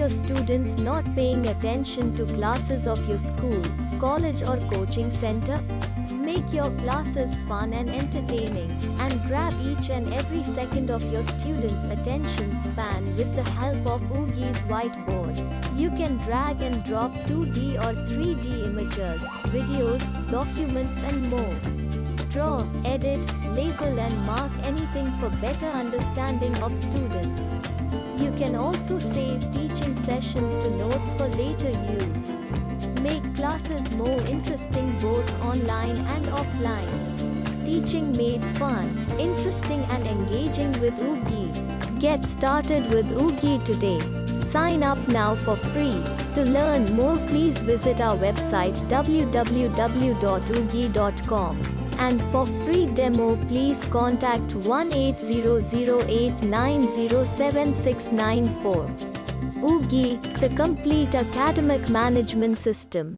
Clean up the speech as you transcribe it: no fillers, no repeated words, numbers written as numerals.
your students not paying attention to classes of your school, college or coaching center? Make your classes fun and entertaining, and grab each and every second of your students' attention span with the help of Oogyy's Whiteboard. You can drag and drop 2D or 3D images, videos, documents and more. Draw, edit, label and mark anything for better understanding of students. You can also save teaching sessions to notes for later use. Make classes more interesting both online and offline. Teaching made fun, interesting and engaging with Oogyy. Get started with Oogyy today. Sign up now for free. To learn more, please visit our website www.oogyi.com. And for free demo, please contact 1-8008907694. Oogyy, the complete academic management system.